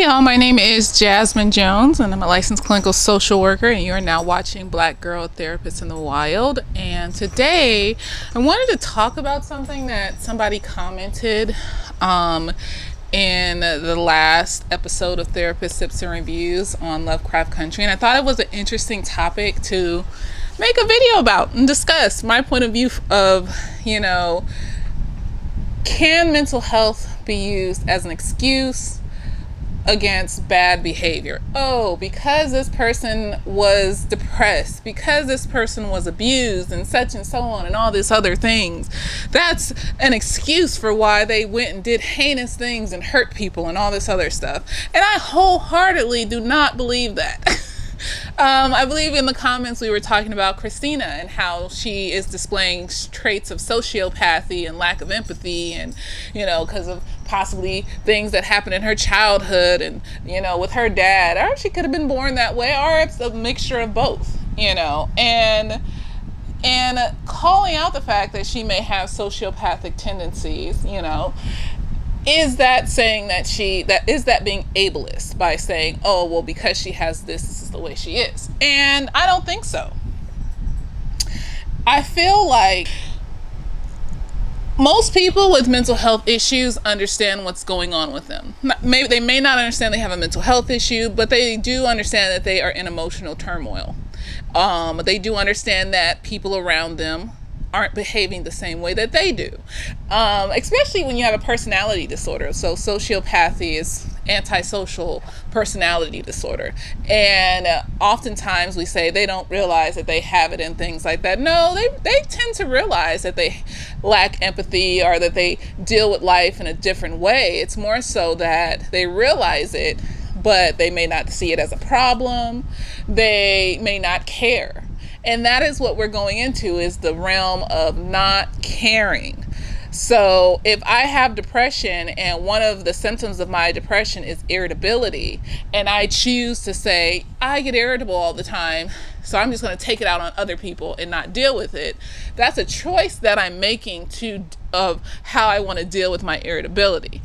y'all, my name is Jasmine Jones, and I'm a licensed clinical social worker, and you are now watching Black Girl Therapists in the Wild. And today, I wanted to talk about something that somebody commented in the last episode of Therapist Sips and Reviews on Lovecraft Country, and I thought it was an interesting topic to make a video about and discuss my point of view of, can mental health be used as an excuse against bad behavior? Oh, because this person was depressed, because this person was abused, and such and so on, and all these other things, that's an excuse for why they went and did heinous things and hurt people and all this other stuff. And I wholeheartedly do not believe that. I believe in the comments we were talking about Christina and how she is displaying traits of sociopathy and lack of empathy, and because of possibly things that happened in her childhood and with her dad, or she could have been born that way, or it's a mixture of both, and calling out the fact that she may have sociopathic tendencies, is that saying that is that being ableist by saying, oh, well, because she has this is the way she is? And I don't think so. I feel like most people with mental health issues understand what's going on with them. Maybe they may not understand they have a mental health issue, but they do understand that they are in emotional turmoil. They do understand that people around them aren't behaving the same way that they do, especially when you have a personality disorder. So sociopathy is antisocial personality disorder, and oftentimes we say they don't realize that they have it and things like that. No, they tend to realize that they lack empathy or that they deal with life in a different way. It's more so that they realize it, but they may not see it as a problem. They may not care. And that is what we're going into, is the realm of not caring. So if I have depression and one of the symptoms of my depression is irritability, and I choose to say, I get irritable all the time, so I'm just going to take it out on other people and not deal with it, that's a choice that I'm making of how I want to deal with my irritability.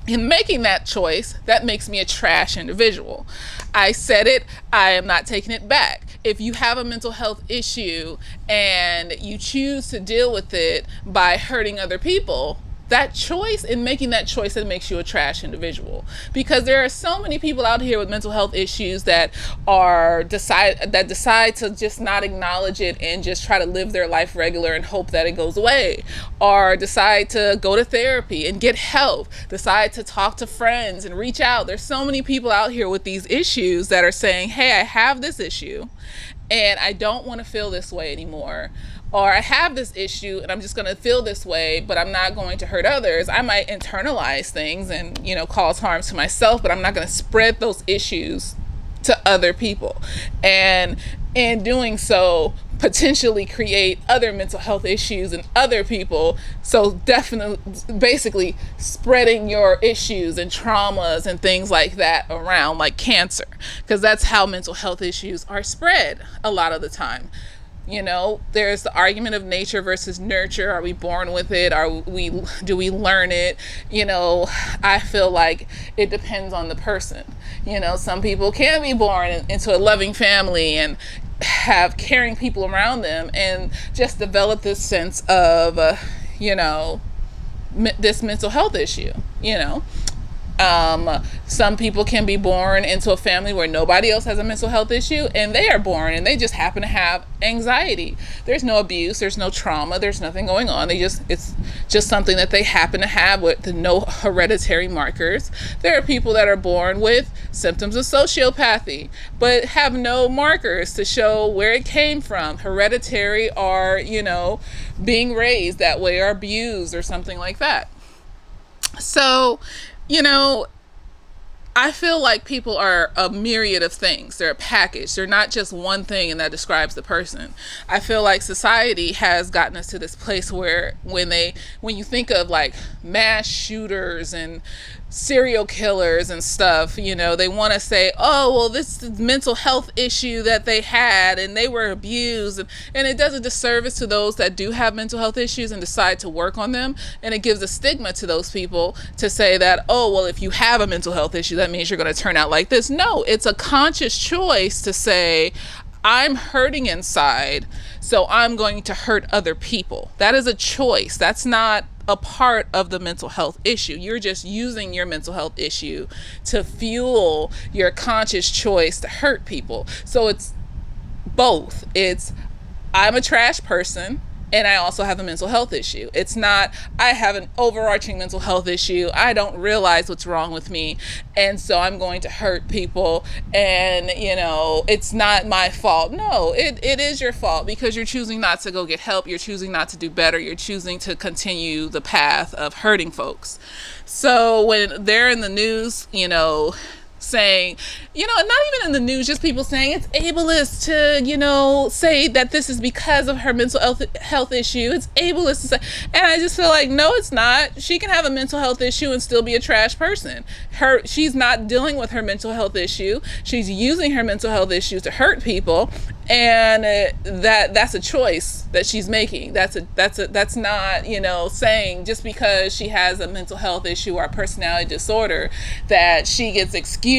In making that choice, that makes me a trash individual. I said it, I am not taking it back. If you have a mental health issue and you choose to deal with it by hurting other people, that choice, in making that choice, that makes you a trash individual. Because there are so many people out here with mental health issues that decide to just not acknowledge it and just try to live their life regular and hope that it goes away, or decide to go to therapy and get help, decide to talk to friends and reach out. There's so many people out here with these issues that are saying, hey, I have this issue and I don't want to feel this way anymore. Or I have this issue and I'm just going to feel this way, but I'm not going to hurt others. I might internalize things and, cause harm to myself, but I'm not going to spread those issues to other people. And in doing so, potentially create other mental health issues in other people. So definitely, basically spreading your issues and traumas and things like that around, like cancer, because that's how mental health issues are spread a lot of the time. There's the argument of nature versus nurture. Are we born with it? Do we learn it? I feel like it depends on the person. Some people can be born into a loving family and have caring people around them and just develop this sense of, this mental health issue, Some people can be born into a family where nobody else has a mental health issue, and they are born and they just happen to have anxiety. There's no abuse, there's no trauma, there's nothing going on. It's just something that they happen to have with no hereditary markers. There are people that are born with symptoms of sociopathy, but have no markers to show where it came from, hereditary, or, being raised that way or abused or something like that. So, I feel like people are a myriad of things. They're a package. They're not just one thing and that describes the person. I feel like society has gotten us to this place where when you think of like mass shooters and serial killers and stuff, they want to say, oh, well, this is mental health issue that they had and they were abused. And it does a disservice to those that do have mental health issues and decide to work on them. And it gives a stigma to those people to say that, oh, well, if you have a mental health issue, that means you're going to turn out like this. No, it's a conscious choice to say, I'm hurting inside, so I'm going to hurt other people. That is a choice. That's not a part of the mental health issue. You're just using your mental health issue to fuel your conscious choice to hurt people. So it's both. It's, I'm a trash person and I also have a mental health issue. It's not, I have an overarching mental health issue. I don't realize what's wrong with me, and so I'm going to hurt people, and, it's not my fault. No, it is your fault, because you're choosing not to go get help. You're choosing not to do better. You're choosing to continue the path of hurting folks. So when they're in the news, saying, not even in the news, just people saying it's ableist to, say that this is because of her mental health issue. It's ableist to say, and I just feel like, no, it's not. She can have a mental health issue and still be a trash person. She's not dealing with her mental health issue. She's using her mental health issue to hurt people, and that's a choice that she's making. That's not, saying just because she has a mental health issue or a personality disorder that she gets excused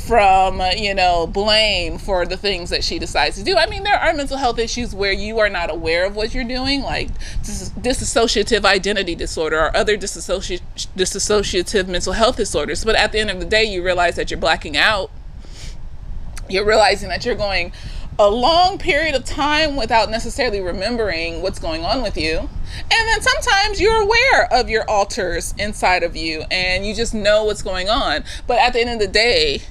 from, blame for the things that she decides to do. I mean, there are mental health issues where you are not aware of what you're doing, like dissociative identity disorder or other dissociative mental health disorders. But at the end of the day, you realize that you're blacking out. You're realizing that you're going a long period of time without necessarily remembering what's going on with you. And then sometimes you're aware of your alters inside of you and you just know what's going on. But at the end of the day,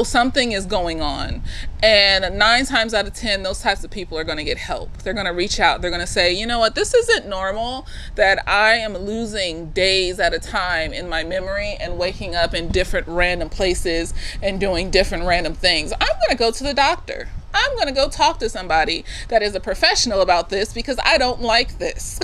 something is going on. And 9 times out of 10, those types of people are going to get help. They're going to reach out. They're going to say, you know what, this isn't normal that I am losing days at a time in my memory and waking up in different random places and doing different random things. I'm going to go to the doctor. I'm going to go talk to somebody that is a professional about this, because I don't like this.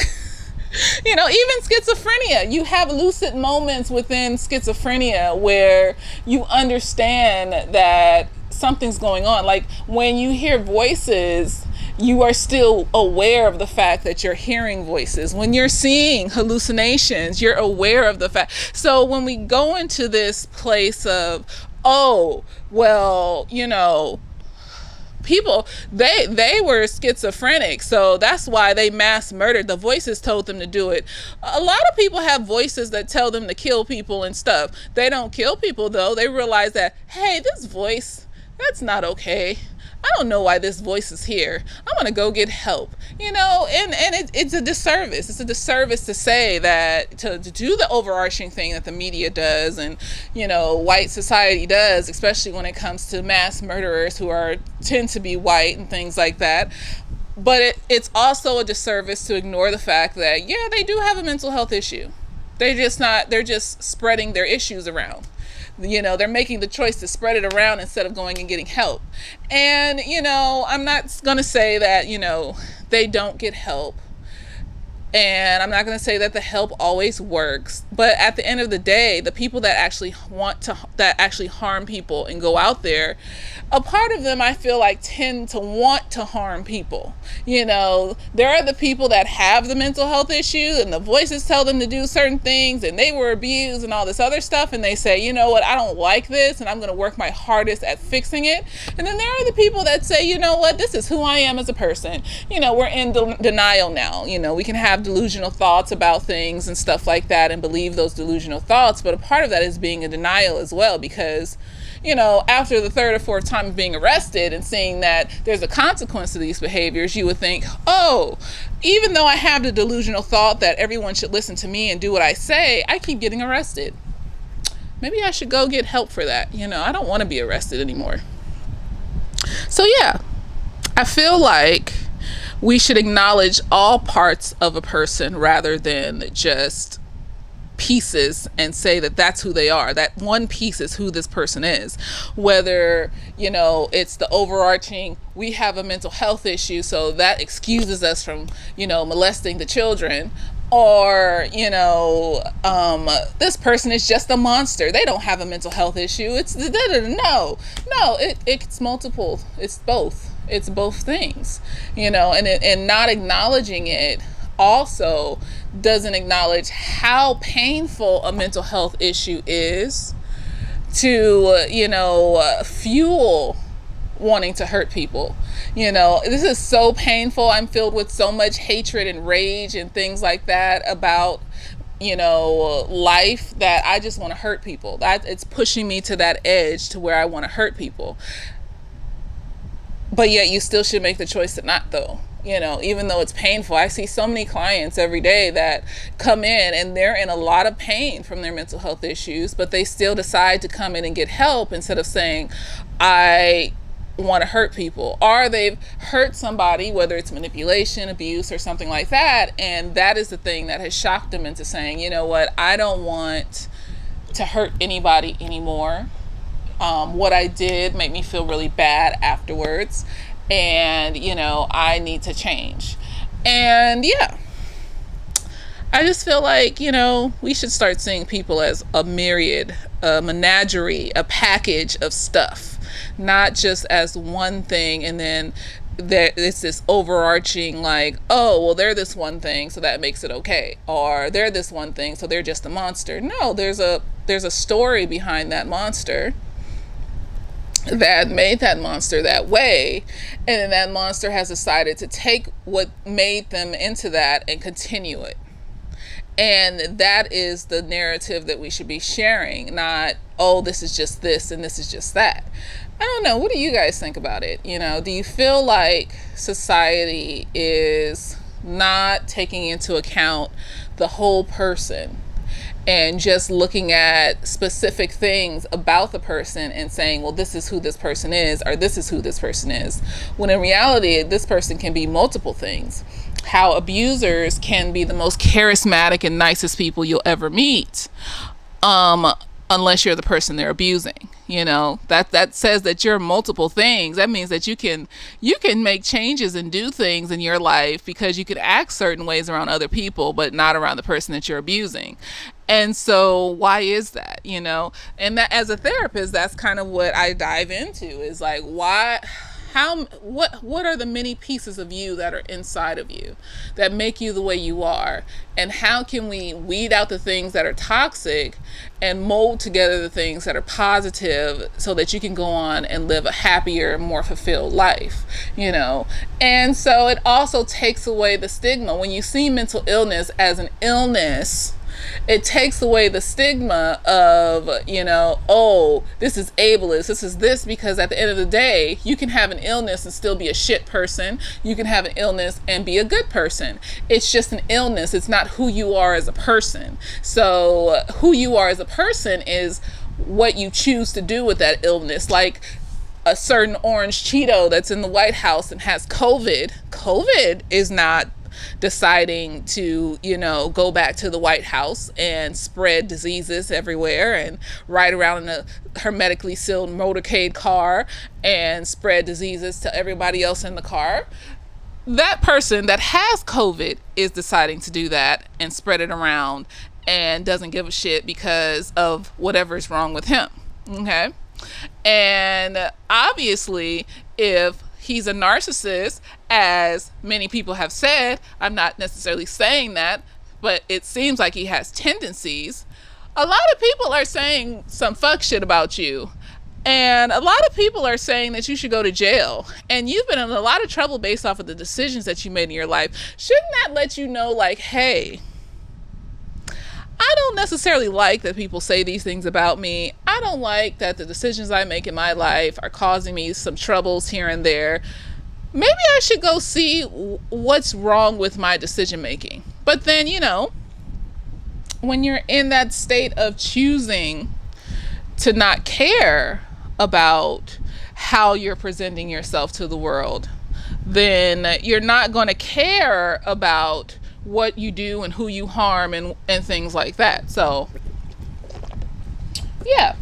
Even schizophrenia, you have lucid moments within schizophrenia where you understand that something's going on. Like when you hear voices, you are still aware of the fact that you're hearing voices. When you're seeing hallucinations, you're aware of the fact. So when we go into this place of, oh, well, people, they were schizophrenic, so that's why they mass murdered. The voices told them to do it. A lot of people have voices that tell them to kill people and stuff. They don't kill people, though. They realize that, hey, this voice, that's not okay. I don't know why this voice is here. I'm going to go get help, and it's a disservice. It's a disservice to say that, to do the overarching thing that the media does and, white society does, especially when it comes to mass murderers who tend to be white and things like that. But it's also a disservice to ignore the fact that, yeah, they do have a mental health issue. They're just spreading their issues around. They're making the choice to spread it around instead of going and getting help. And, I'm not going to say that, they don't get help. And I'm not going to say that the help always works. But at the end of the day, the people that actually that actually harm people and go out there, a part of them, I feel like, tend to want to harm people. There are the people that have the mental health issue and the voices tell them to do certain things and they were abused and all this other stuff. And they say, you know what, I don't like this and I'm going to work my hardest at fixing it. And then there are the people that say, you know what, this is who I am as a person. We're in denial now. We can have delusional thoughts about things and stuff like that and believe those delusional thoughts. But a part of that is being in denial as well, because after the 3rd or 4th time of being arrested and seeing that there's a consequence to these behaviors, you would think, oh, even though I have the delusional thought that everyone should listen to me and do what I say, I keep getting arrested. Maybe I should go get help for that. I don't want to be arrested anymore. So yeah, I feel like we should acknowledge all parts of a person rather than just pieces and say that that's who they are. That one piece is who this person is. Whether, it's the overarching, we have a mental health issue, so that excuses us from, molesting the children. Or, this person is just a monster, they don't have a mental health issue, it's no, it's multiple, it's both things, and not acknowledging it also doesn't acknowledge how painful a mental health issue is to fuel wanting to hurt people. This is so painful. I'm filled with so much hatred and rage and things like that about life, that I just want to hurt people. That it's pushing me to that edge to where I want to hurt people. But yet you still should make the choice to not, though. Even though it's painful. I see so many clients every day that come in and they're in a lot of pain from their mental health issues, but they still decide to come in and get help instead of saying, I want to hurt people. Or they've hurt somebody, whether it's manipulation, abuse, or something like that, and that is the thing that has shocked them into saying, you know what, I don't want to hurt anybody anymore. What I did made me feel really bad afterwards, and I need to change. And yeah, I just feel like we should start seeing people as a myriad, a menagerie, a package of stuff, not just as one thing, and then it's this overarching, like, oh well, they're this one thing, so that makes it okay, or they're this one thing, so they're just a monster. No, there's a story behind that monster that made that monster that way, and then that monster has decided to take what made them into that and continue it. And that is the narrative that we should be sharing, not, oh, this is just this and this is just that. I don't know, what do you guys think about it? Do you feel like society is not taking into account the whole person and just looking at specific things about the person and saying, well, this is who this person is, or this is who this person is, when in reality this person can be multiple things? How abusers can be the most charismatic and nicest people you'll ever meet, unless you're the person they're abusing. That says that you're multiple things. That means that you can make changes and do things in your life because you can act certain ways around other people, but not around the person that you're abusing. And so why is that? And that, as a therapist, that's kind of what I dive into, is like, what are the many pieces of you that are inside of you that make you the way you are, and how can we weed out the things that are toxic and mold together the things that are positive so that you can go on and live a happier, more fulfilled life. And so it also takes away the stigma. When you see mental illness as an illness, it takes away the stigma of, oh, this is ableist, this is this, because at the end of the day, you can have an illness and still be a shit person. You can have an illness and be a good person. It's just an illness. It's not who you are as a person. So who you are as a person is what you choose to do with that illness. Like a certain orange Cheeto that's in the White House and has COVID. COVID is not deciding to, go back to the White House and spread diseases everywhere and ride around in a hermetically sealed motorcade car and spread diseases to everybody else in the car. That person that has COVID is deciding to do that and spread it around and doesn't give a shit because of whatever's wrong with him. Okay? And obviously, if he's a narcissist, as many people have said, I'm not necessarily saying that, but it seems like he has tendencies. A lot of people are saying some fuck shit about you. And a lot of people are saying that you should go to jail. And you've been in a lot of trouble based off of the decisions that you made in your life. Shouldn't that let you know, like, hey, I don't necessarily like that people say these things about me. I don't like that the decisions I make in my life are causing me some troubles here and there. Maybe I should go see what's wrong with my decision making. But then, when you're in that state of choosing to not care about how you're presenting yourself to the world, then you're not going to care about what you do and who you harm and things like that. So yeah,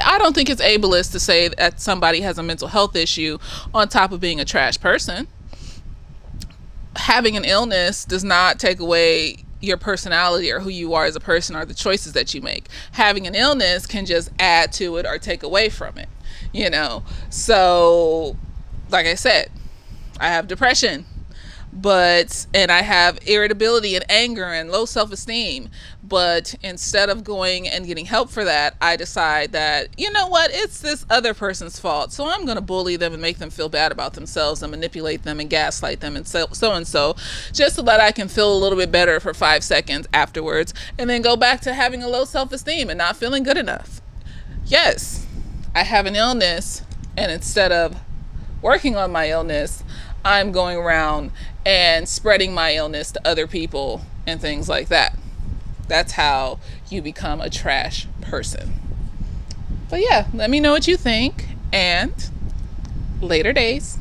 I don't think it's ableist to say that somebody has a mental health issue on top of being a trash person. having an illness does not take away your personality or who you are as a person or the choices that you make. Having an illness can just add to it or take away from it, you know? So, like I said, I have depression, and I have irritability and anger and low self-esteem. But instead of going and getting help for that, I decide that, you know what, it's this other person's fault. So I'm going to bully them and make them feel bad about themselves and manipulate them and gaslight them and so just so that I can feel a little bit better for 5 seconds afterwards, and then go back to having a low self-esteem and not feeling good enough. Yes, I have an illness, and instead of working on my illness, I'm going around and spreading my illness to other people and things like that. That's how you become a trash person. But yeah, let me know what you think, and later days.